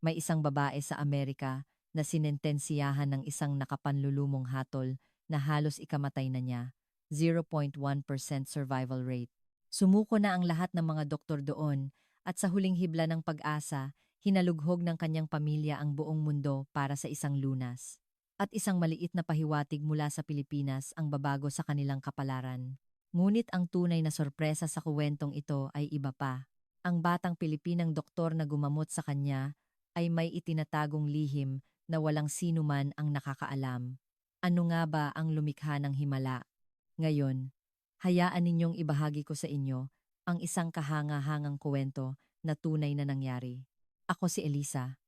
May isang babae sa Amerika na sinentensiyahan ng isang nakapanlulumong hatol na halos ikamatay na niya, 0.1% survival rate. Sumuko na ang lahat ng mga doktor doon at sa huling hibla ng pag-asa, hinalughog ng kanyang pamilya ang buong mundo para sa isang lunas. At isang maliit na pahiwatig mula sa Pilipinas ang babago sa kanilang kapalaran. Ngunit ang tunay na sorpresa sa kuwentong ito ay iba pa. Ang batang Pilipinang doktor na gumamot sa kanya ay may itinatagong lihim na walang sino man ang nakakaalam. Ano nga ba ang lumikha ng himala? Ngayon, hayaan ninyong ibahagi ko sa inyo ang isang kahanga-hangang kuwento na tunay na nangyari. Ako si Elisa.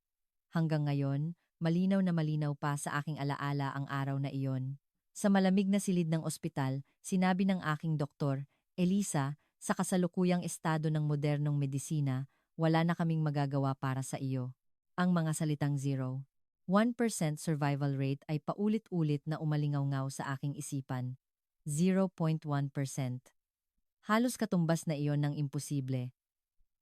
Hanggang ngayon, malinaw na malinaw pa sa aking alaala ang araw na iyon. Sa malamig na silid ng ospital, sinabi ng aking doktor, Elisa, sa kasalukuyang estado ng modernong medisina, wala na kaming magagawa para sa iyo. Ang mga salitang 1% survival rate ay paulit-ulit na umalingaw-ngaw sa aking isipan. 0.1%. Halos katumbas na iyon ng imposible.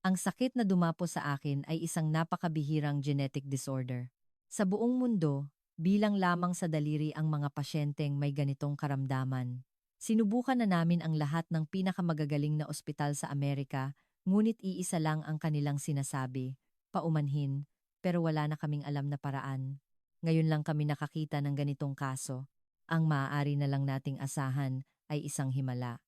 Ang sakit na dumapo sa akin ay isang napakabihirang genetic disorder. Sa buong mundo, bilang lamang sa daliri ang mga pasyenteng may ganitong karamdaman. Sinubukan na namin ang lahat ng pinakamagagaling na ospital sa Amerika, ngunit iisa lang ang kanilang sinasabi, paumanhin, pero wala na kaming alam na paraan. Ngayon lang kami nakakita ng ganitong kaso. Ang maaari na lang nating asahan ay isang himala.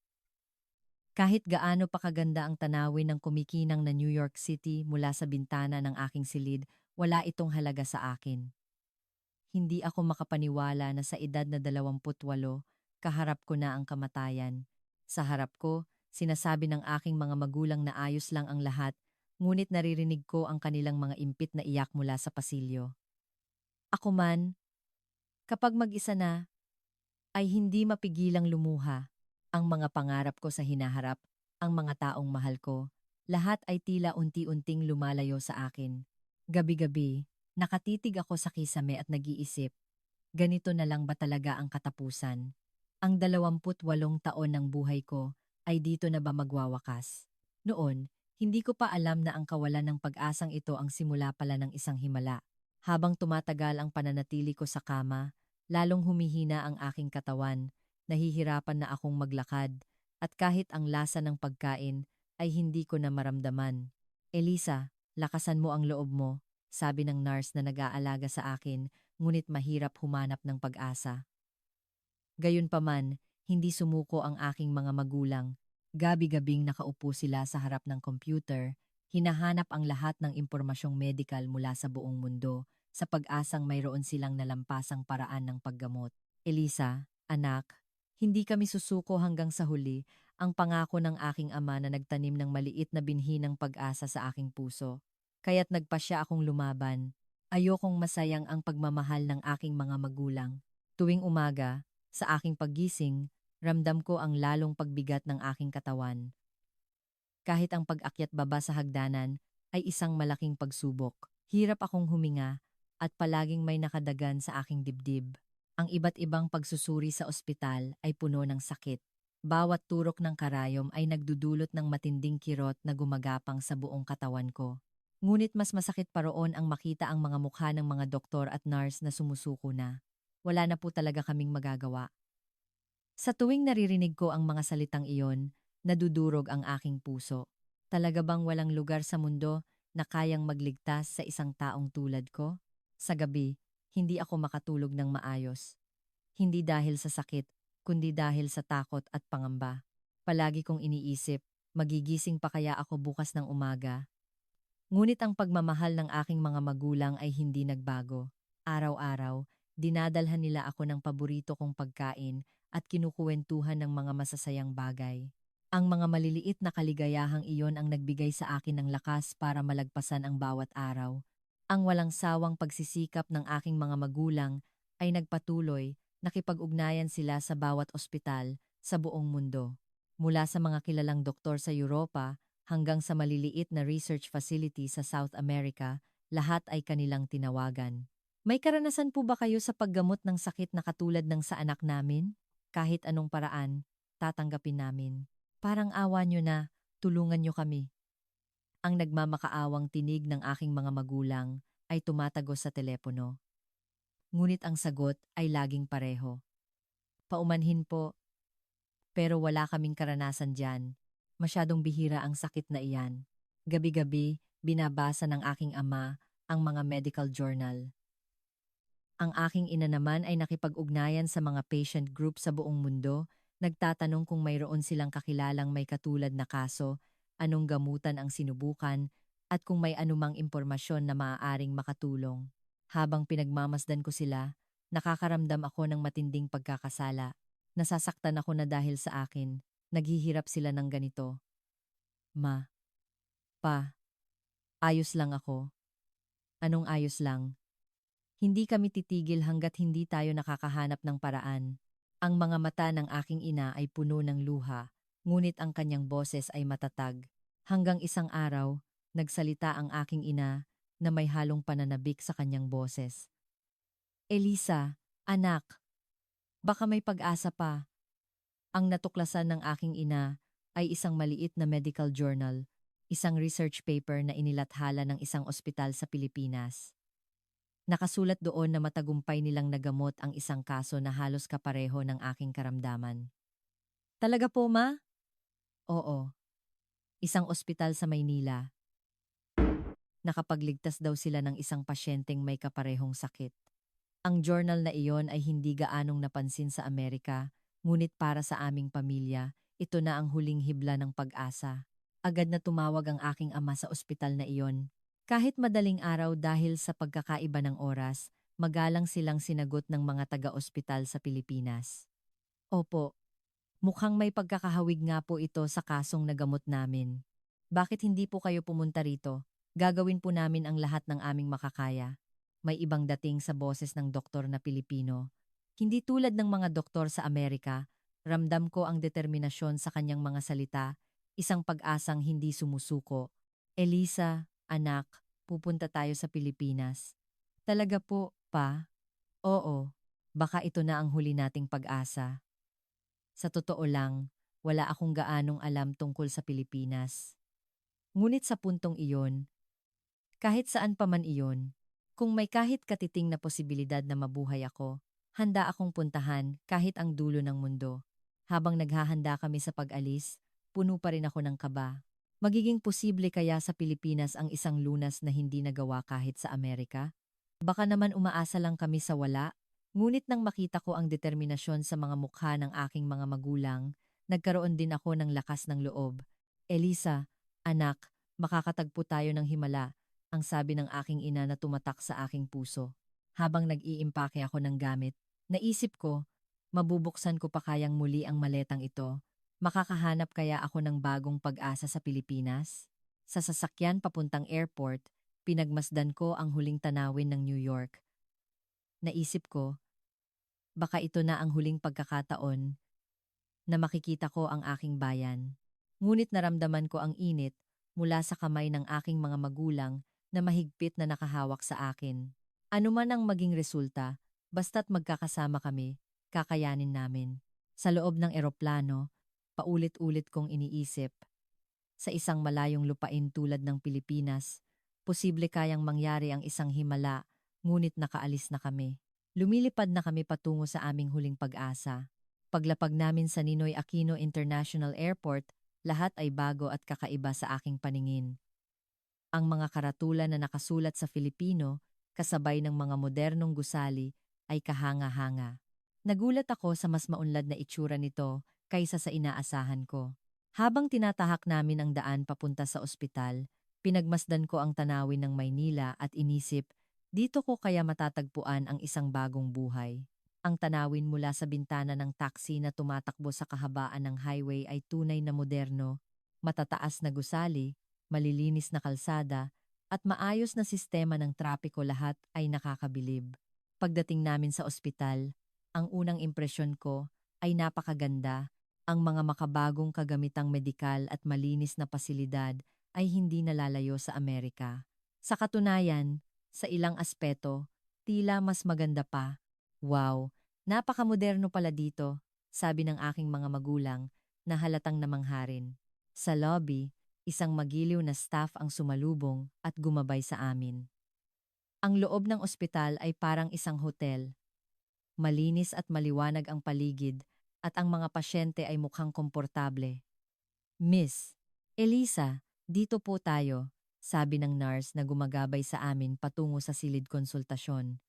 Kahit gaano pa kaganda ang tanawin ng kumikinang na New York City mula sa bintana ng aking silid, wala itong halaga sa akin. Hindi ako makapaniwala na sa edad na 28, kaharap ko na ang kamatayan. Sa harap ko, sinasabi ng aking mga magulang na ayos lang ang lahat, ngunit naririnig ko ang kanilang mga impit na iyak mula sa pasilyo. Ako man, kapag mag-isa na, ay hindi mapigilang lumuha. Ang mga pangarap ko sa hinaharap, ang mga taong mahal ko, lahat ay tila unti-unting lumalayo sa akin. Gabi-gabi, nakatitig ako sa kisame at nag-iisip, ganito na lang ba talaga ang katapusan? Ang 28 taon ng buhay ko ay dito na ba magwawakas? Noon, hindi ko pa alam na ang kawalan ng pag-asang ito ang simula pala ng isang himala. Habang tumatagal ang pananatili ko sa kama, lalong humihina ang aking katawan, nahihirapan na akong maglakad, at kahit ang lasa ng pagkain ay hindi ko na maramdaman. Elisa, lakasan mo ang loob mo, sabi ng nurse na nag-aalaga sa akin, ngunit mahirap humanap ng pag-asa. Gayunpaman, hindi sumuko ang aking mga magulang. Gabi-gabing nakaupo sila sa harap ng computer, hinahanap ang lahat ng impormasyong medikal mula sa buong mundo, sa pag-asang mayroon silang nalampasang paraan ng paggamot. Elisa, anak, hindi kami susuko hanggang sa huli, ang pangako ng aking ama na nagtanim ng maliit na binhi ng pag-asa sa aking puso. Kaya't nagpasya akong lumaban. Ayokong masayang ang pagmamahal ng aking mga magulang. Tuwing umaga, sa aking paggising, ramdam ko ang lalong pagbigat ng aking katawan. Kahit ang pag-akyat baba sa hagdanan ay isang malaking pagsubok. Hirap akong huminga at palaging may nakadagan sa aking dibdib. Ang iba't ibang pagsusuri sa ospital ay puno ng sakit. Bawat turok ng karayom ay nagdudulot ng matinding kirot na gumagapang sa buong katawan ko. Ngunit mas masakit pa roon ang makita ang mga mukha ng mga doktor at nurse na sumusuko na. Wala na po talaga kaming magagawa. Sa tuwing naririnig ko ang mga salitang iyon, nadudurog ang aking puso. Talaga bang walang lugar sa mundo na kayang magligtas sa isang taong tulad ko? Sa gabi, hindi ako makatulog ng maayos. Hindi dahil sa sakit, kundi dahil sa takot at pangamba. Palagi kong iniisip, magigising pa kaya ako bukas ng umaga? Ngunit ang pagmamahal ng aking mga magulang ay hindi nagbago. Araw-araw, dinadalhan nila ako ng paborito kong pagkain at kinukuwentuhan ng mga masasayang bagay. Ang mga maliliit na kaligayahang iyon ang nagbigay sa akin ng lakas para malagpasan ang bawat araw. Ang walang sawang pagsisikap ng aking mga magulang ay nagpatuloy, nakipag-ugnayan sila sa bawat ospital sa buong mundo. Mula sa mga kilalang doktor sa Europa hanggang sa maliliit na research facility sa South America, lahat ay kanilang tinawagan. May karanasan po ba kayo sa paggamot ng sakit na katulad ng sa anak namin? Kahit anong paraan, tatanggapin namin. Parang awa nyo na, tulungan nyo kami. Ang nagmamakaawang tinig ng aking mga magulang ay tumatagos sa telepono. Ngunit ang sagot ay laging pareho. Paumanhin po, pero wala kaming karanasan dyan. Masyadong bihira ang sakit na iyan. Gabi-gabi, binabasa ng aking ama ang mga medical journal. Ang aking ina naman ay nakipag-ugnayan sa mga patient group sa buong mundo, nagtatanong kung mayroon silang kakilalang may katulad na kaso, anong gamutan ang sinubukan, at kung may anumang impormasyon na maaaring makatulong. Habang pinagmamasdan ko sila, nakakaramdam ako ng matinding pagkakasala. Nasasaktan ako na dahil sa akin, naghihirap sila ng ganito. Ma, pa, ayos lang ako. Anong ayos lang? Hindi kami titigil hanggat hindi tayo nakakahanap ng paraan. Ang mga mata ng aking ina ay puno ng luha, ngunit ang kanyang boses ay matatag. Hanggang isang araw, nagsalita ang aking ina na may halong pananabik sa kanyang boses. Elisa, anak, baka may pag-asa pa. Ang natuklasan ng aking ina ay isang maliit na medical journal, isang research paper na inilathala ng isang ospital sa Pilipinas. Nakasulat doon na matagumpay nilang nagamot ang isang kaso na halos kapareho ng aking karamdaman. Talaga po, ma? Oo. Isang ospital sa Maynila. Nakapagligtas daw sila ng isang pasyenteng may kaparehong sakit. Ang journal na iyon ay hindi gaanong napansin sa Amerika, ngunit para sa aming pamilya, ito na ang huling hibla ng pag-asa. Agad na tumawag ang aking ama sa ospital na iyon. Kahit madaling araw dahil sa pagkakaiba ng oras, magalang silang sinagot ng mga taga-ospital sa Pilipinas. Opo, mukhang may pagkakahawig nga po ito sa kasong nagamot namin. Bakit hindi po kayo pumunta rito? Gagawin po namin ang lahat ng aming makakaya. May ibang dating sa boses ng doktor na Pilipino. Hindi tulad ng mga doktor sa Amerika, ramdam ko ang determinasyon sa kanyang mga salita, isang pag-asang hindi sumusuko. Elisa, anak, pupunta tayo sa Pilipinas. Talaga po, pa? Oo, baka ito na ang huli nating pag-asa. Sa totoo lang, wala akong gaanong alam tungkol sa Pilipinas. Ngunit sa puntong iyon, kahit saan pa man iyon, kung may kahit katiting na posibilidad na mabuhay ako, handa akong puntahan kahit ang dulo ng mundo. Habang naghahanda kami sa pag-alis, puno pa rin ako ng kaba. Magiging posible kaya sa Pilipinas ang isang lunas na hindi nagawa kahit sa Amerika? Baka naman umaasa lang kami sa wala, ngunit nang makita ko ang determinasyon sa mga mukha ng aking mga magulang, nagkaroon din ako ng lakas ng loob. Elisa, anak, makakatagpo tayo ng himala, ang sabi ng aking ina na tumatak sa aking puso. Habang nag-iimpake ako ng gamit, naisip ko, mabubuksan ko pa kayang muli ang maletang ito. Makakahanap kaya ako ng bagong pag-asa sa Pilipinas? Sa sasakyan papuntang airport, pinagmasdan ko ang huling tanawin ng New York. Naisip ko, baka ito na ang huling pagkakataon na makikita ko ang aking bayan. Ngunit naramdaman ko ang init mula sa kamay ng aking mga magulang na mahigpit na nakahawak sa akin. Ano man ang maging resulta, basta't magkakasama kami, kakayanin namin. Sa loob ng eroplano, paulit-ulit kong iniisip, sa isang malayong lupain tulad ng Pilipinas, posible kayang mangyari ang isang himala, ngunit nakaalis na kami. Lumilipad na kami patungo sa aming huling pag-asa. Paglapag namin sa Ninoy Aquino International Airport, lahat ay bago at kakaiba sa aking paningin. Ang mga karatulan na nakasulat sa Filipino, kasabay ng mga modernong gusali, ay kahanga-hanga. Nagulat ako sa mas maunlad na itsura nito kaysa sa inaasahan ko. Habang tinatahak namin ang daan papunta sa ospital, pinagmasdan ko ang tanawin ng Maynila at inisip, dito ko kaya matatagpuan ang isang bagong buhay. Ang tanawin mula sa bintana ng taxi na tumatakbo sa kahabaan ng highway ay tunay na moderno, matataas na gusali, malilinis na kalsada, at maayos na sistema ng trapiko, lahat ay nakakabilib. Pagdating namin sa ospital, ang unang impresyon ko ay napakaganda. Ang mga makabagong kagamitang medikal at malinis na pasilidad ay hindi nalalayo sa Amerika. Sa katunayan, sa ilang aspeto, tila mas maganda pa. Wow, napakamoderno pala dito, sabi ng aking mga magulang na halatang namangharin. Sa lobby, isang magiliw na staff ang sumalubong at gumabay sa amin. Ang loob ng ospital ay parang isang hotel. Malinis at maliwanag ang paligid at ang mga pasyente ay mukhang komportable. Miss, Elisa, dito po tayo, sabi ng nurse na gumagabay sa amin patungo sa silid konsultasyon.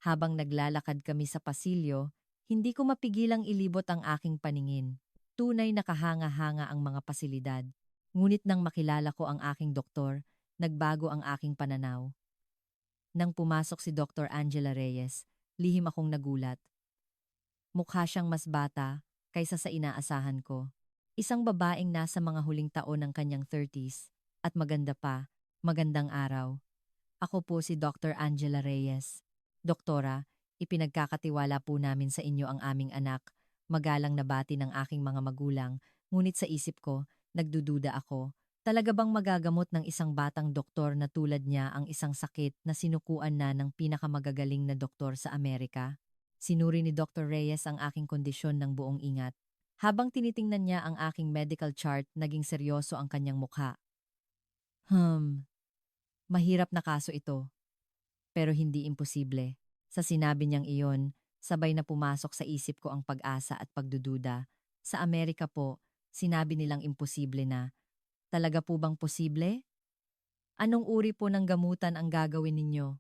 Habang naglalakad kami sa pasilyo, hindi ko mapigilang ilibot ang aking paningin. Tunay na kahanga-hanga ang mga pasilidad. Ngunit nang makilala ko ang aking doktor, nagbago ang aking pananaw. Nang pumasok si Dr. Angela Reyes, lihim akong nagulat. Mukha siyang mas bata kaysa sa inaasahan ko. Isang babaeng nasa mga huling taon ng kanyang 30s at maganda pa, magandang araw. Ako po si Dr. Angela Reyes. Doktora, ipinagkakatiwala po namin sa inyo ang aming anak. Magalang na bati ng aking mga magulang, ngunit sa isip ko, nagdududa ako. Talaga bang magagamot ng isang batang doktor na tulad niya ang isang sakit na sinukuan na ng pinakamagagaling na doktor sa Amerika? Sinuri ni Dr. Reyes ang aking kondisyon ng buong ingat. Habang tinitingnan niya ang aking medical chart, naging seryoso ang kanyang mukha. Mahirap na kaso ito, pero hindi imposible. Sa sinabi niyang iyon, sabay na pumasok sa isip ko ang pag-asa at pagdududa. Sa Amerika po, sinabi nilang imposible na. Talaga po bang posible? Anong uri po ng gamutan ang gagawin ninyo?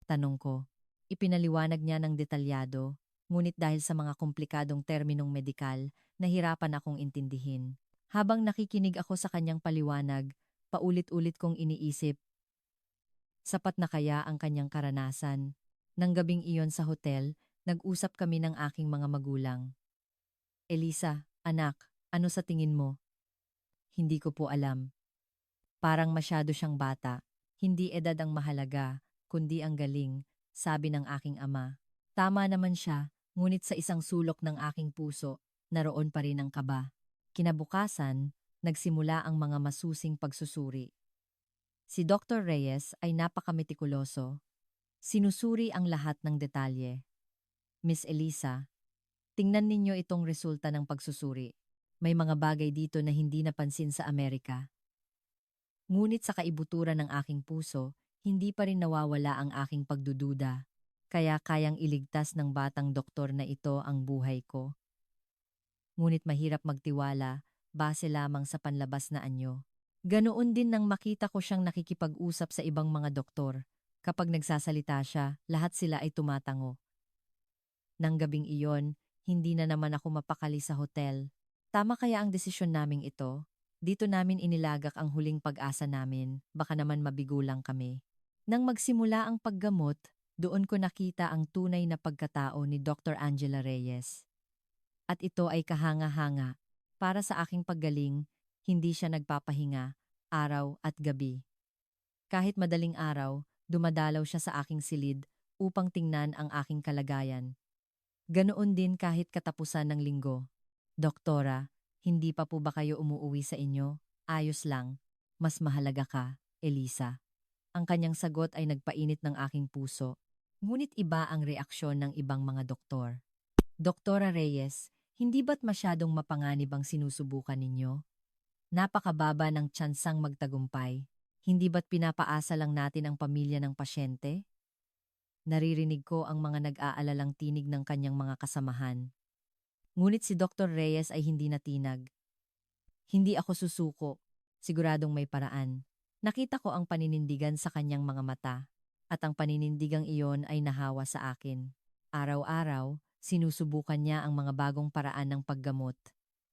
Tanong ko. Ipinaliwanag niya ng detalyado, ngunit dahil sa mga komplikadong terminong medikal, nahirapan akong intindihin. Habang nakikinig ako sa kanyang paliwanag, paulit-ulit kong iniisip, sapat na kaya ang kanyang karanasan? Nang gabing iyon sa hotel, nag-usap kami ng aking mga magulang. Elisa, anak, ano sa tingin mo? Hindi ko po alam. Parang masyado siyang bata. Hindi edad ang mahalaga, kundi ang galing, sabi ng aking ama. Tama naman siya, ngunit sa isang sulok ng aking puso, naroon pa rin ang kaba. Kinabukasan, nagsimula ang mga masusing pagsusuri. Si Dr. Reyes ay napakametikuloso. Sinusuri ang lahat ng detalye. Miss Elisa, tingnan ninyo itong resulta ng pagsusuri. May mga bagay dito na hindi napansin sa Amerika. Ngunit sa kaibuturan ng aking puso, hindi pa rin nawawala ang aking pagdududa. Kaya kayang iligtas ng batang doktor na ito ang buhay ko. Ngunit mahirap magtiwala, base lamang sa panlabas na anyo. Ganoon din nang makita ko siyang nakikipag-usap sa ibang mga doktor. Kapag nagsasalita siya, lahat sila ay tumatango. Nang gabing iyon, hindi na naman ako mapakali sa hotel. Tama kaya ang desisyon naming ito? Dito namin inilagak ang huling pag-asa namin, baka naman mabigo lang kami. Nang magsimula ang paggamot, doon ko nakita ang tunay na pagkatao ni Dr. Angela Reyes. At ito ay kahanga-hanga. Para sa aking paggaling, hindi siya nagpapahinga, araw at gabi. Kahit madaling araw, dumadalaw siya sa aking silid upang tingnan ang aking kalagayan. Ganoon din kahit katapusan ng linggo. Doktora, hindi pa po ba kayo umuuwi sa inyo? Ayos lang. Mas mahalaga ka, Elisa. Ang kanyang sagot ay nagpainit ng aking puso. Ngunit iba ang reaksyon ng ibang mga doktor. Doktora Reyes, hindi ba't masyadong mapanganib ang sinusubukan ninyo? Napakababa ng tsansang magtagumpay. Hindi ba't pinapaasa lang natin ang pamilya ng pasyente? Naririnig ko ang mga nag-aalalang tinig ng kanyang mga kasamahan. Ngunit si Dr. Reyes ay hindi natinag. Hindi ako susuko. Siguradong may paraan. Nakita ko ang paninindigan sa kanyang mga mata. At ang paninindigang iyon ay nahawa sa akin. Araw-araw, sinusubukan niya ang mga bagong paraan ng paggamot.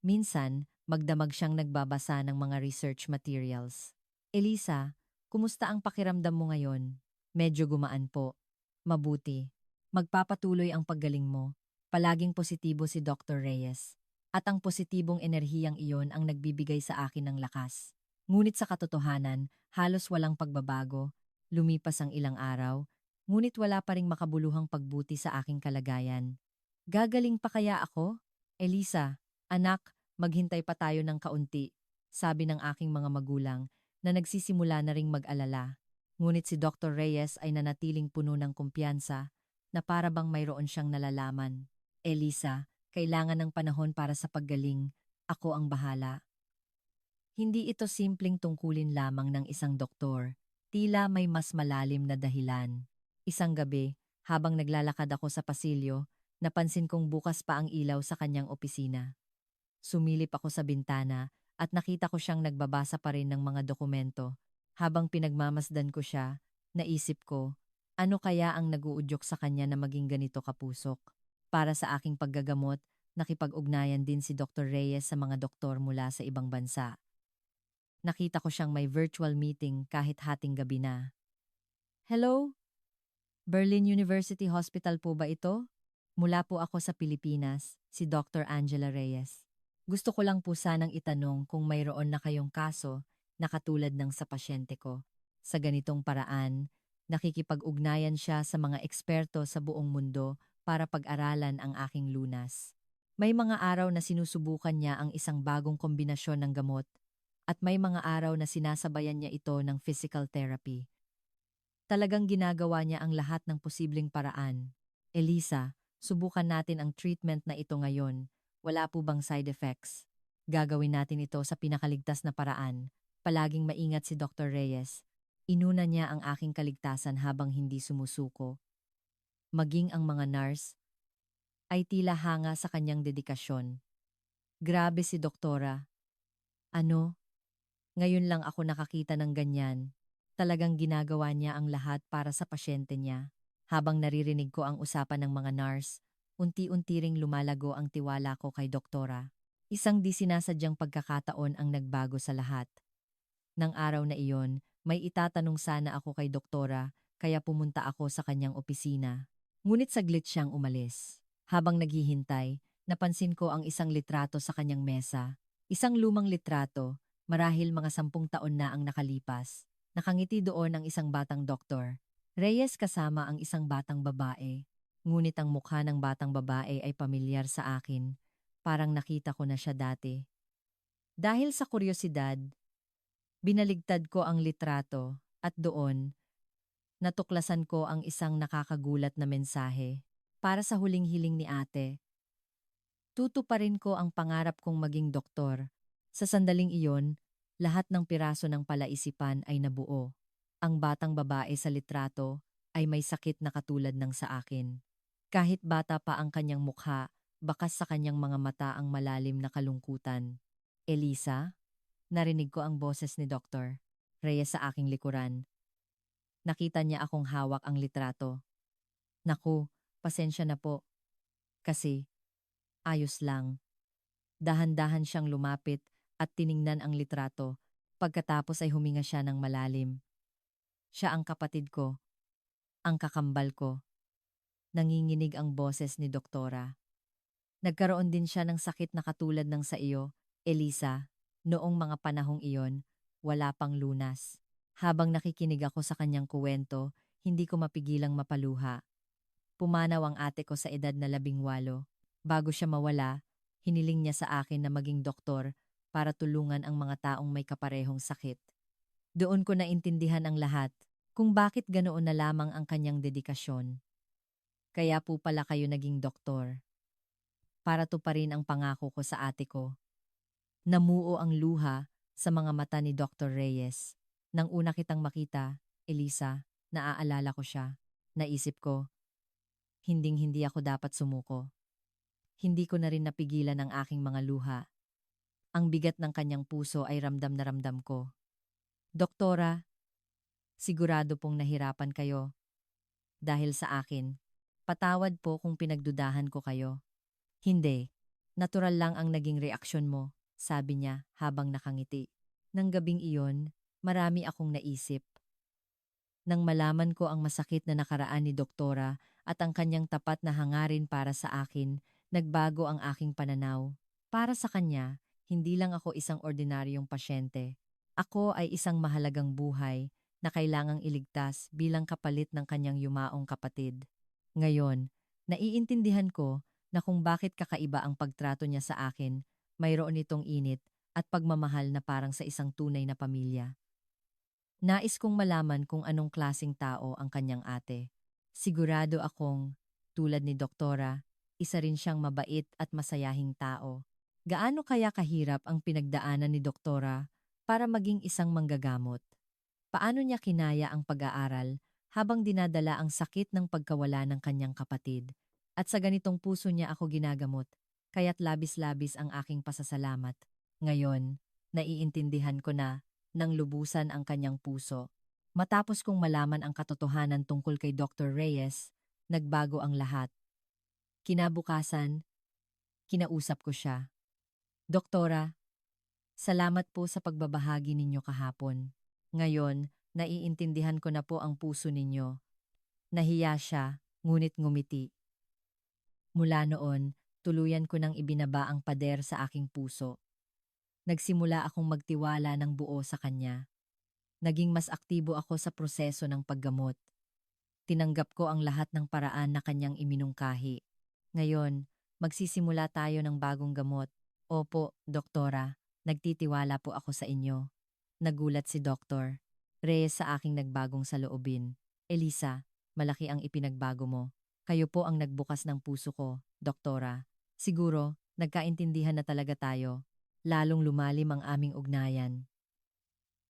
Minsan, magdamag siyang nagbabasa ng mga research materials. Elisa, kumusta ang pakiramdam mo ngayon? Medyo gumaan po. Mabuti. Magpapatuloy ang paggaling mo. Palaging positibo si Dr. Reyes. At ang positibong enerhiyang iyon ang nagbibigay sa akin ng lakas. Ngunit sa katotohanan, halos walang pagbabago. Lumipas ang ilang araw, ngunit wala pa ring makabuluhang pagbuti sa aking kalagayan. Gagaling pa kaya ako? Elisa, anak, maghintay pa tayo ng kaunti, sabi ng aking mga magulang na nagsisimula na ring mag-alala. Ngunit si Dr. Reyes ay nanatiling puno ng kumpiyansa na para bang mayroon siyang nalalaman. Elisa, kailangan ng panahon para sa paggaling. Ako ang bahala. Hindi ito simpleng tungkulin lamang ng isang doktor. Tila may mas malalim na dahilan. Isang gabi, habang naglalakad ako sa pasilyo, napansin kong bukas pa ang ilaw sa kanyang opisina. Sumilip ako sa bintana at nakita ko siyang nagbabasa pa rin ng mga dokumento. Habang pinagmamasdan ko siya, naisip ko, ano kaya ang naguudyok sa kanya na maging ganito kapusok? Para sa aking paggagamot, nakipag-ugnayan din si Dr. Reyes sa mga doktor mula sa ibang bansa. Nakita ko siyang may virtual meeting kahit hating gabi na. Hello? Berlin University Hospital po ba ito? Mula po ako sa Pilipinas, si Dr. Angela Reyes. Gusto ko lang po sanang itanong kung mayroon na kayong kaso na katulad ng sa pasyente ko. Sa ganitong paraan, nakikipag-ugnayan siya sa mga eksperto sa buong mundo para pag-aralan ang aking lunas. May mga araw na sinusubukan niya ang isang bagong kombinasyon ng gamot at may mga araw na sinasabayan niya ito ng physical therapy. Talagang ginagawa niya ang lahat ng posibleng paraan. Elisa, subukan natin ang treatment na ito ngayon. Wala po bang side effects? Gagawin natin ito sa pinakaligtas na paraan. Palaging maingat si Dr. Reyes. Inuna niya ang aking kaligtasan habang hindi sumusuko. Maging ang mga nurse ay tila hanga sa kanyang dedikasyon. Grabe si doktora. Ano? Ngayon lang ako nakakita ng ganyan. Talagang ginagawa niya ang lahat para sa pasyente niya. Habang naririnig ko ang usapan ng mga nurse, unti-unti ring lumalago ang tiwala ko kay doktora. Isang di sinasadyang pagkakataon ang nagbago sa lahat. Nang araw na iyon, may itatanong sana ako kay doktora, kaya pumunta ako sa kanyang opisina. Ngunit saglit siyang umalis. Habang naghihintay, napansin ko ang isang litrato sa kanyang mesa. Isang lumang litrato, marahil mga 10 taon na ang nakalipas. Nakangiti doon ang isang batang doktor. Reyes kasama ang isang batang babae. Ngunit ang mukha ng batang babae ay pamilyar sa akin. Parang nakita ko na siya dati. Dahil sa kuryosidad, binaligtad ko ang litrato at doon, natuklasan ko ang isang nakakagulat na mensahe. Para sa huling hiling ni ate, tutuparin ko ang pangarap kong maging doktor. Sa sandaling iyon, lahat ng piraso ng palaisipan ay nabuo. Ang batang babae sa litrato ay may sakit na katulad ng sa akin. Kahit bata pa ang kanyang mukha, bakas sa kanyang mga mata ang malalim na kalungkutan. Elisa, narinig ko ang boses ni Dr. Reyes sa aking likuran. Nakita niya akong hawak ang litrato. Naku, pasensya na po. Kasi, ayos lang. Dahan-dahan siyang lumapit at tiningnan ang litrato. Pagkatapos ay huminga siya ng malalim. Siya ang kapatid ko, ang kakambal ko. Nanginginig ang boses ni Doktora. Nagkaroon din siya ng sakit na katulad ng sa iyo, Elisa. Noong mga panahong iyon, wala pang lunas. Habang nakikinig ako sa kanyang kuwento, hindi ko mapigilang mapaluha. Pumanaw ang ate ko sa edad na 18. Bago siya mawala, hiniling niya sa akin na maging doktor para tulungan ang mga taong may kaparehong sakit. Doon ko naintindihan ang lahat, kung bakit ganoon na lamang ang kanyang dedikasyon. Kaya po pala kayo naging doktor. Para tuparin ang pangako ko sa ate ko. Namuo ang luha sa mga mata ni Dr. Reyes. Nang una kitang makita, Elisa, naaalala ko siya. Naisip ko, hinding-hindi ako dapat sumuko. Hindi ko na rin napigilan ang aking mga luha. Ang bigat ng kanyang puso ay ramdam na ramdam ko. Doktora, sigurado pong nahirapan kayo. Dahil sa akin, patawad po kung pinagdudahan ko kayo. Hindi, natural lang ang naging reaksyon mo, sabi niya habang nakangiti. Nang gabing iyon, marami akong naisip. Nang malaman ko ang masakit na nakaraan ni Doktora at ang kanyang tapat na hangarin para sa akin, nagbago ang aking pananaw. Para sa kanya, hindi lang ako isang ordinaryong pasyente. Ako ay isang mahalagang buhay na kailangang iligtas bilang kapalit ng kanyang yumaong kapatid. Ngayon, naiintindihan ko na kung bakit kakaiba ang pagtrato niya sa akin, mayroon itong init at pagmamahal na parang sa isang tunay na pamilya. Nais kong malaman kung anong klasing tao ang kanyang ate. Sigurado akong, tulad ni Doktora, isa rin siyang mabait at masayahing tao. Gaano kaya kahirap ang pinagdaanan ni Doktora para maging isang manggagamot? Paano niya kinaya ang pag-aaral habang dinadala ang sakit ng pagkawala ng kanyang kapatid? At sa ganitong puso niya ako ginagamot, kaya't labis-labis ang aking pasasalamat. Ngayon, naiintindihan ko na nang lubusan ang kanyang puso. Matapos kong malaman ang katotohanan tungkol kay Dr. Reyes, nagbago ang lahat. Kinabukasan, kinausap ko siya. Doktora, salamat po sa pagbabahagi ninyo kahapon. Ngayon, naiintindihan ko na po ang puso ninyo. Nahiya siya, ngunit ngumiti. Mula noon, tuluyan ko nang ibinaba ang pader sa aking puso. Nagsimula akong magtiwala ng buo sa kanya. Naging mas aktibo ako sa proseso ng paggamot. Tinanggap ko ang lahat ng paraan na kanyang iminungkahi. Ngayon, magsisimula tayo ng bagong gamot. Opo, doktora, nagtitiwala po ako sa inyo. Nagulat si Doktor Reyes sa aking nagbagong saloobin. Elisa, malaki ang ipinagbago mo. Kayo po ang nagbukas ng puso ko, doktora. Siguro, nagkaintindihan na talaga tayo. Lalong lumalim ang aming ugnayan.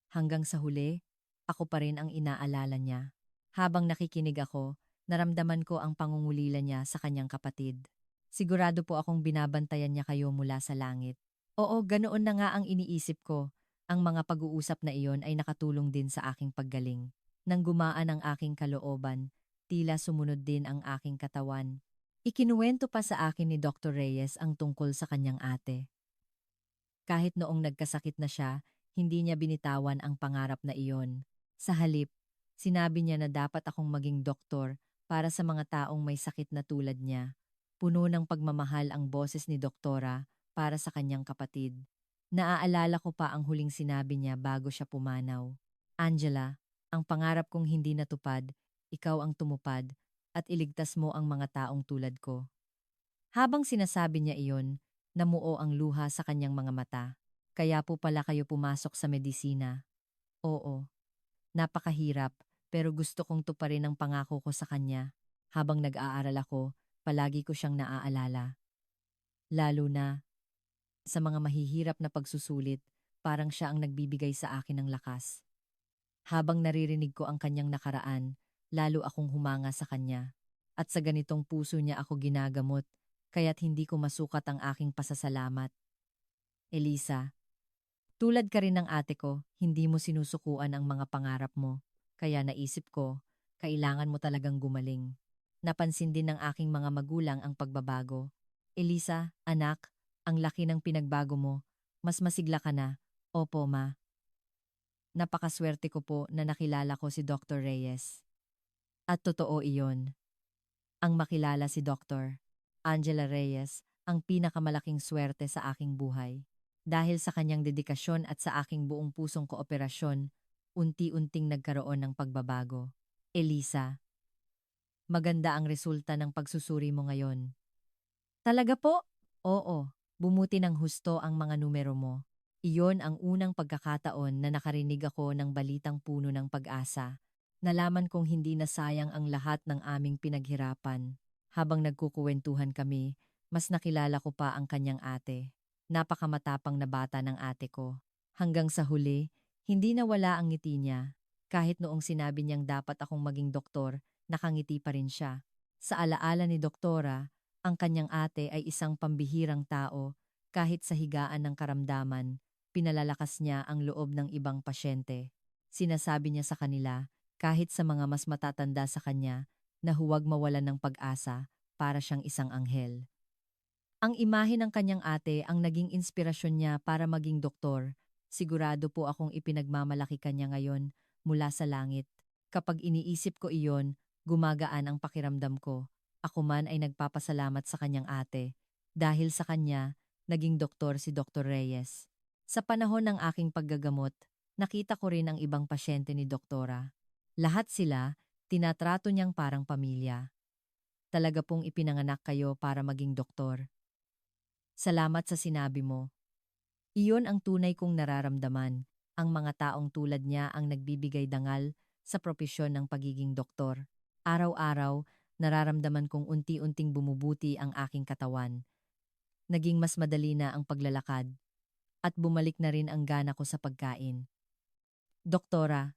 Hanggang sa huli, ako pa rin ang inaalala niya. Habang nakikinig ako, naramdaman ko ang pangungulila niya sa kanyang kapatid. Sigurado po akong binabantayan niya kayo mula sa langit. Oo, ganoon na nga ang iniisip ko. Ang mga pag-uusap na iyon ay nakatulong din sa aking paggaling. Nang gumaan ang aking kalooban, tila sumunod din ang aking katawan. Ikinuwento pa sa akin ni Dr. Reyes ang tungkol sa kanyang ate. Kahit noong nagkasakit na siya, hindi niya binitawan ang pangarap na iyon. Sa halip, sinabi niya na dapat akong maging doktor para sa mga taong may sakit na tulad niya. Puno ng pagmamahal ang boses ni doktora para sa kanyang kapatid. Naaalala ko pa ang huling sinabi niya bago siya pumanaw. Angela, ang pangarap kong hindi natupad, ikaw ang tumupad at iligtas mo ang mga taong tulad ko. Habang sinasabi niya iyon, namuo ang luha sa kanyang mga mata. Kaya po pala kayo pumasok sa medisina. Oo, napakahirap, pero gusto kong tuparin ang pangako ko sa kanya. Habang nag-aaral ako, palagi ko siyang naaalala. Lalo na sa mga mahihirap na pagsusulit, parang siya ang nagbibigay sa akin ng lakas. Habang naririnig ko ang kanyang nakaraan, lalo akong humanga sa kanya. At sa ganitong puso niya ako ginagamot, kaya't hindi ko masukat ang aking pasasalamat. Elisa, tulad ka rin ng ate ko, hindi mo sinusukuan ang mga pangarap mo. Kaya naisip ko, kailangan mo talagang gumaling. Napansin din ng aking mga magulang ang pagbabago. Elisa, anak, ang laki ng pinagbago mo. Mas masigla ka na. Opo, ma. Napakaswerte ko po na nakilala ko si Dr. Reyes. At totoo iyon. Ang makilala si Dr. Angela Reyes ang pinakamalaking swerte sa aking buhay. Dahil sa kanyang dedikasyon at sa aking buong pusong kooperasyon, unti-unting nagkaroon ng pagbabago. Elisa, maganda ang resulta ng pagsusuri mo ngayon. Talaga po? Oo, bumuti ng husto ang mga numero mo. Iyon ang unang pagkakataon na nakarinig ako ng balitang puno ng pag-asa. Nalaman kong hindi na sayang ang lahat ng aming pinaghirapan. Habang nagkukuwentuhan kami, mas nakilala ko pa ang kanyang ate. Napakamatapang na bata ng ate ko. Hanggang sa huli, hindi nawala ang ngiti niya. Kahit noong sinabi niyang dapat akong maging doktor, nakangiti pa rin siya. Sa alaala ni doktora, ang kanyang ate ay isang pambihirang tao. Kahit sa higaan ng karamdaman, pinalalakas niya ang loob ng ibang pasyente. Sinasabi niya sa kanila, kahit sa mga mas matatanda sa kanya, na huwag mawalan ng pag-asa para siyang isang anghel. Ang imahe ng kanyang ate ang naging inspirasyon niya para maging doktor. Sigurado po akong ipinagmamalaki kanya ngayon mula sa langit. Kapag iniisip ko iyon, gumagaan ang pakiramdam ko. Ako man ay nagpapasalamat sa kanyang ate. Dahil sa kanya, naging doktor si Dr. Reyes. Sa panahon ng aking paggagamot, nakita ko rin ang ibang pasyente ni doktora. Lahat sila, tinatrato niyang parang pamilya. Talaga pong ipinanganak kayo para maging doktor. Salamat sa sinabi mo. Iyon ang tunay kong nararamdaman. Ang mga taong tulad niya ang nagbibigay dangal sa propesyon ng pagiging doktor. Araw-araw, nararamdaman kong unti-unting bumubuti ang aking katawan. Naging mas madali na ang paglalakad at bumalik na rin ang gana ko sa pagkain. Doktora,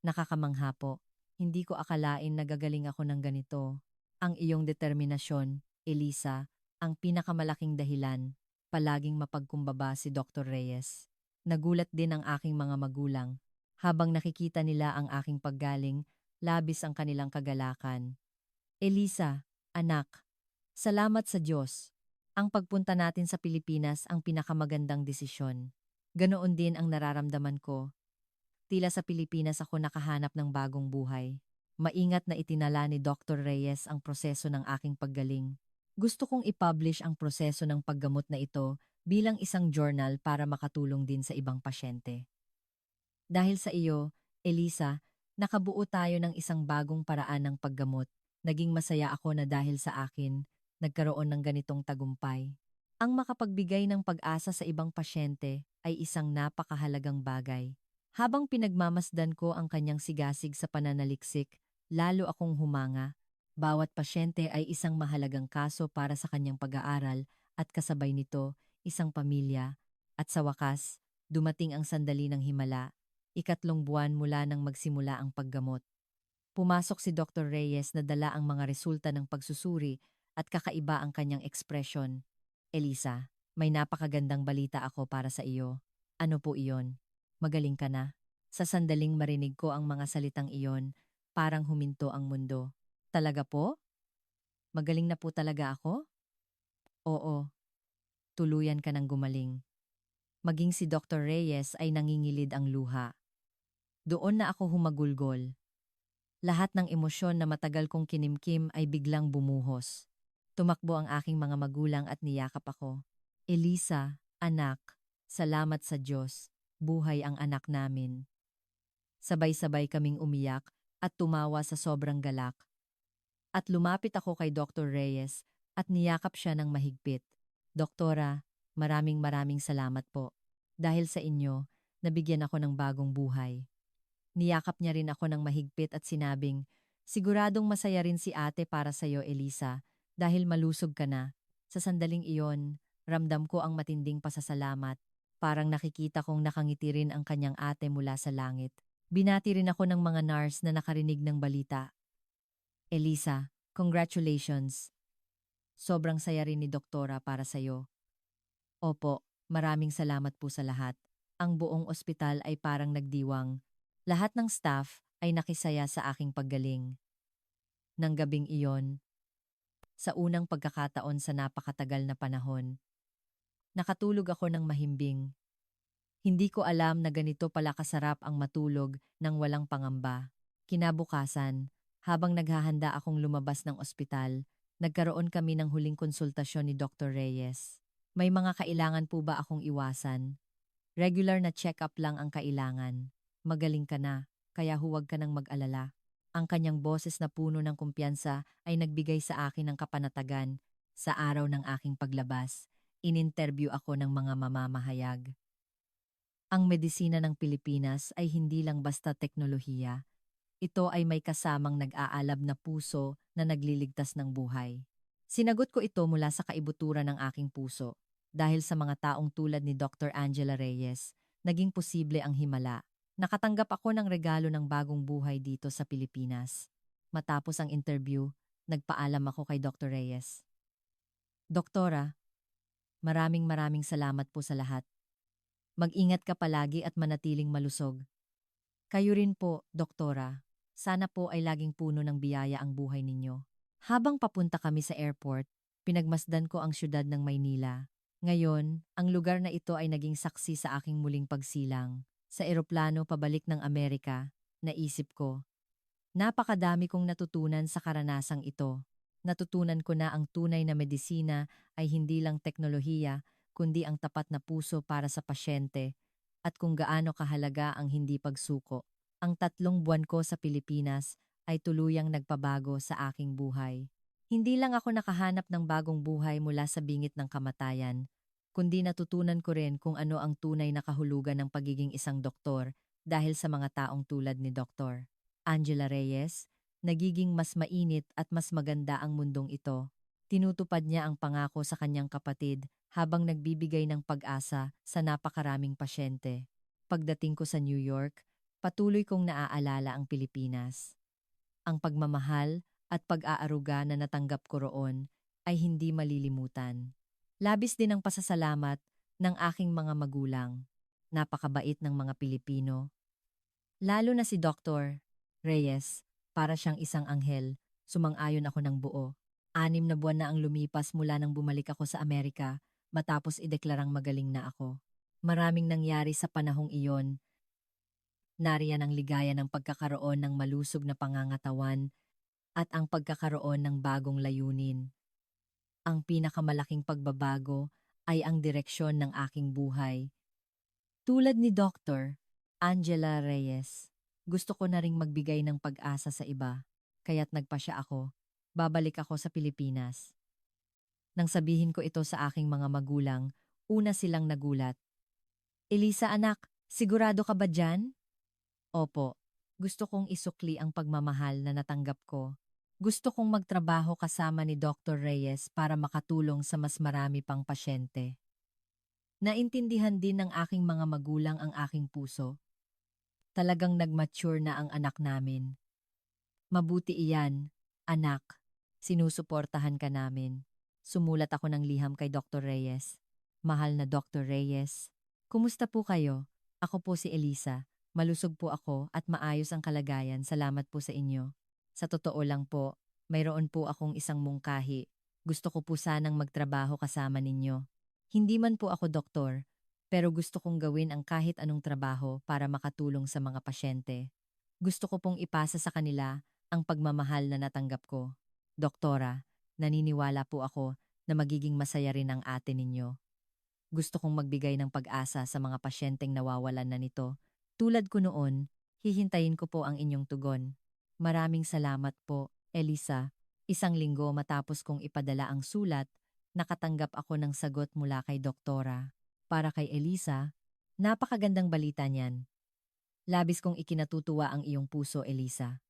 Nakakamangha po. Hindi ko akalain na gagaling ako ng ganito. Ang iyong determinasyon, Elisa, ang pinakamalaking dahilan. Palaging mapagkumbaba si Dr. Reyes. Nagulat din ang aking mga magulang. Habang nakikita nila ang aking paggaling, labis ang kanilang kagalakan. Elisa, anak, salamat sa Diyos. Ang pagpunta natin sa Pilipinas ang pinakamagandang desisyon. Ganoon din ang nararamdaman ko. Tila sa Pilipinas ako nakahanap ng bagong buhay. Maingat na itinala ni Dr. Reyes ang proseso ng aking paggaling. Gusto kong i-publish ang proseso ng paggamot na ito bilang isang journal para makatulong din sa ibang pasyente. Dahil sa iyo, Elisa, nakabuo tayo ng isang bagong paraan ng paggamot. Naging masaya ako na dahil sa akin, nagkaroon ng ganitong tagumpay. Ang makapagbigay ng pag-asa sa ibang pasyente ay isang napakahalagang bagay. Habang pinagmamasdan ko ang kanyang sigasig sa pananaliksik, lalo akong humanga. Bawat pasyente ay isang mahalagang kaso para sa kanyang pag-aaral at kasabay nito, isang pamilya. At sa wakas, dumating ang sandali ng himala. 3 buwan mula nang magsimula ang paggamot. Pumasok si Dr. Reyes na dala ang mga resulta ng pagsusuri at kakaiba ang kanyang ekspresyon. Elisa, may napakagandang balita ako para sa iyo. Ano po iyon? Magaling ka na. Sa sandaling marinig ko ang mga salitang iyon, parang huminto ang mundo. Talaga po? Magaling na po talaga ako? Oo, tuluyan ka ng gumaling. Maging si Dr. Reyes ay nangingilid ang luha. Doon na ako humagulgol. Lahat ng emosyon na matagal kong kinimkim ay biglang bumuhos. Tumakbo ang aking mga magulang at niyakap ako. Elisa, anak, salamat sa Diyos. Buhay ang anak namin. Sabay-sabay kaming umiyak at tumawa sa sobrang galak. At lumapit ako kay Dr. Reyes at niyakap siya ng mahigpit. Doktora, maraming salamat po. Dahil sa inyo, nabigyan ako ng bagong buhay. Niyakap niya rin ako ng mahigpit at sinabing, siguradong masaya rin si ate para sa'yo, Elisa, dahil malusog ka na. Sa sandaling iyon, ramdam ko ang matinding pasasalamat. Parang nakikita kong nakangiti rin ang kanyang ate mula sa langit. Binati rin ako ng mga nurse na nakarinig ng balita. Elisa, congratulations. Sobrang saya rin ni Doktora para sa'yo. Opo, maraming salamat po sa lahat. Ang buong ospital ay parang nagdiwang. Lahat ng staff ay nakisaya sa aking paggaling. Nang gabing iyon, sa unang pagkakataon sa napakatagal na panahon, nakatulog ako ng mahimbing. Hindi ko alam na ganito pala kasarap ang matulog nang walang pangamba. Kinabukasan, habang naghahanda akong lumabas ng ospital, nagkaroon kami ng huling konsultasyon ni Dr. Reyes. May mga kailangan po ba akong iwasan? Regular na check-up lang ang kailangan. Magaling ka na, kaya huwag ka nang mag-alala. Ang kanyang boses na puno ng kumpiyansa ay nagbigay sa akin ng kapanatagan. Sa araw ng aking paglabas, ininterview ako ng mga mamamahayag. Ang medisina ng Pilipinas ay hindi lang basta teknolohiya. Ito ay may kasamang nag-aalab na puso na nagliligtas ng buhay. Sinagot ko ito mula sa kaibuturan ng aking puso. Dahil sa mga taong tulad ni Dr. Angela Reyes, naging posible ang himala. Nakatanggap ako ng regalo ng bagong buhay dito sa Pilipinas. Matapos ang interview, nagpaalam ako kay Dr. Reyes. Doktora, maraming salamat po sa lahat. Mag-ingat ka palagi at manatiling malusog. Kayo rin po, Doktora. Sana po ay laging puno ng biyaya ang buhay ninyo. Habang papunta kami sa airport, pinagmasdan ko ang syudad ng Maynila. Ngayon, ang lugar na ito ay naging saksi sa aking muling pagsilang. Sa eroplano pabalik ng Amerika, naisip ko, napakadami kong natutunan sa karanasang ito. Natutunan ko na ang tunay na medisina ay hindi lang teknolohiya, kundi ang tapat na puso para sa pasyente at kung gaano kahalaga ang hindi pagsuko. Ang 3 buwan ko sa Pilipinas ay tuluyang nagpabago sa aking buhay. Hindi lang ako nakahanap ng bagong buhay mula sa bingit ng kamatayan, kundi natutunan ko rin kung ano ang tunay na kahulugan ng pagiging isang doktor dahil sa mga taong tulad ni Dr. Angela Reyes, nagiging mas mainit at mas maganda ang mundong ito. Tinutupad niya ang pangako sa kanyang kapatid habang nagbibigay ng pag-asa sa napakaraming pasyente. Pagdating ko sa New York, Patuloy kong naaalala ang Pilipinas. Ang pagmamahal at pag-aaruga na natanggap ko roon ay hindi malilimutan. Labis din ang pasasalamat ng aking mga magulang. Napakabait ng mga Pilipino. Lalo na si Dr. Reyes, para siyang isang anghel. Sumang-ayon ako ng buo. 6 na buwan na ang lumipas mula nang bumalik ako sa Amerika matapos ideklarang magaling na ako. Maraming nangyari sa panahong iyon. Nariyan ang ligaya ng pagkakaroon ng malusog na pangangatawan at ang pagkakaroon ng bagong layunin. Ang pinakamalaking pagbabago ay ang direksyon ng aking buhay. Tulad ni Dr. Angela Reyes, gusto ko na ring magbigay ng pag-asa sa iba, kaya't nagpasya ako. Babalik ako sa Pilipinas. Nang sabihin ko ito sa aking mga magulang, una silang nagulat. Elisa anak, sigurado ka ba dyan? Opo, gusto kong isukli ang pagmamahal na natanggap ko. Gusto kong magtrabaho kasama ni Dr. Reyes para makatulong sa mas marami pang pasyente. Naintindihan din ng aking mga magulang ang aking puso. Talagang nag-mature na ang anak namin. Mabuti iyan, anak. Sinusuportahan ka namin. Sumulat ako ng liham kay Dr. Reyes. Mahal na Dr. Reyes, kumusta po kayo? Ako po si Elisa. Malusog po ako at maayos ang kalagayan. Salamat po sa inyo. Sa totoo lang po, mayroon po akong isang mungkahi. Gusto ko po sanang magtrabaho kasama ninyo. Hindi man po ako doktor, pero gusto kong gawin ang kahit anong trabaho para makatulong sa mga pasyente. Gusto ko pong ipasa sa kanila ang pagmamahal na natanggap ko. Doktora, naniniwala po ako na magiging masaya rin ang ate ninyo. Gusto kong magbigay ng pag-asa sa mga pasyenteng nawawalan na nito. Tulad ko noon, hihintayin ko po ang inyong tugon. Maraming salamat po, Elisa. 1 linggo matapos kong ipadala ang sulat, nakatanggap ako ng sagot mula kay doktora. Para kay Elisa, napakagandang balita niyan. Labis kong ikinatutuwa ang iyong puso, Elisa.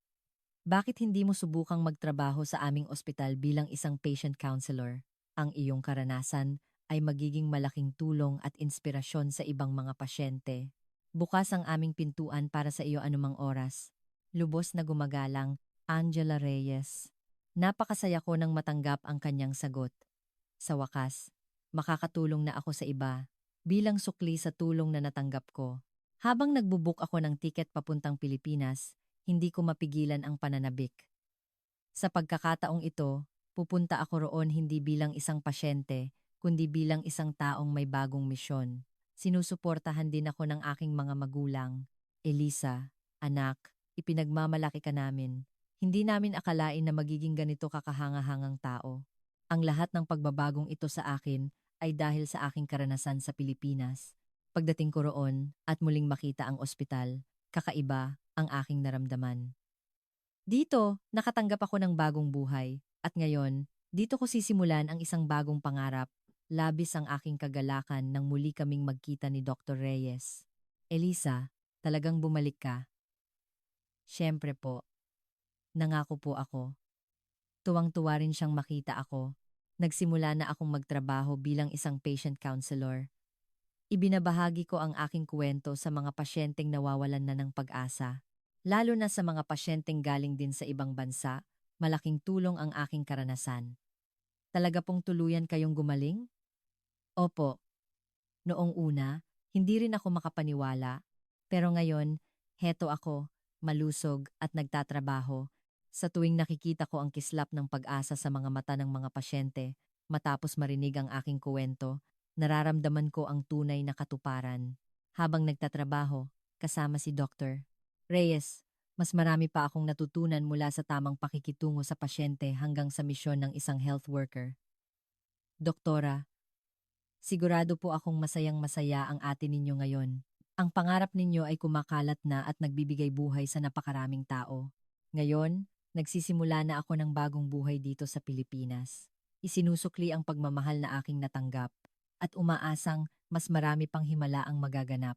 Bakit hindi mo subukang magtrabaho sa aming ospital bilang isang patient counselor? Ang iyong karanasan ay magiging malaking tulong at inspirasyon sa ibang mga pasyente. Bukas ang aming pintuan para sa iyo anumang oras. Lubos na gumagalang, Angela Reyes. Napakasaya ko nang matanggap ang kanyang sagot. Sa wakas, makakatulong na ako sa iba bilang sukli sa tulong na natanggap ko. Habang nagbubuk ako ng tiket papuntang Pilipinas, hindi ko mapigilan ang pananabik. Sa pagkakataong ito, pupunta ako roon hindi bilang isang pasyente, kundi bilang isang taong may bagong misyon. Sinusuportahan din ako ng aking mga magulang. Elisa, anak, ipinagmamalaki ka namin. Hindi namin akalain na magiging ganito kakahanga-hangang tao. Ang lahat ng pagbabagong ito sa akin ay dahil sa aking karanasan sa Pilipinas. Pagdating ko roon at muling makita ang ospital, kakaiba ang aking naramdaman. Dito, nakatanggap ako ng bagong buhay. At ngayon, dito ko sisimulan ang isang bagong pangarap. Labis ang aking kagalakan nang muli kaming magkita ni Dr. Reyes. Elisa, talagang bumalik ka. Siyempre po. Nangako po ako. Tuwang-tuwa rin siyang makita ako. Nagsimula na akong magtrabaho bilang isang patient counselor. Ibinabahagi ko ang aking kwento sa mga pasyenteng nawawalan na ng pag-asa. Lalo na sa mga pasyenteng galing din sa ibang bansa, malaking tulong ang aking karanasan. Talaga pong tuluyan kayong gumaling? Opo. Noong una, hindi rin ako makapaniwala. Pero ngayon, heto ako, malusog at nagtatrabaho. Sa tuwing nakikita ko ang kislap ng pag-asa sa mga mata ng mga pasyente, matapos marinig ang aking kuwento, nararamdaman ko ang tunay na katuparan. Habang nagtatrabaho, kasama si Dr. Reyes, mas marami pa akong natutunan mula sa tamang pakikitungo sa pasyente hanggang sa misyon ng isang health worker. Doktora, sigurado po akong masayang-masaya ang atin ninyo ngayon. Ang pangarap ninyo ay kumakalat na at nagbibigay buhay sa napakaraming tao. Ngayon, nagsisimula na ako ng bagong buhay dito sa Pilipinas. Isinusukli ang pagmamahal na aking natanggap at umaasang mas marami pang himala ang magaganap.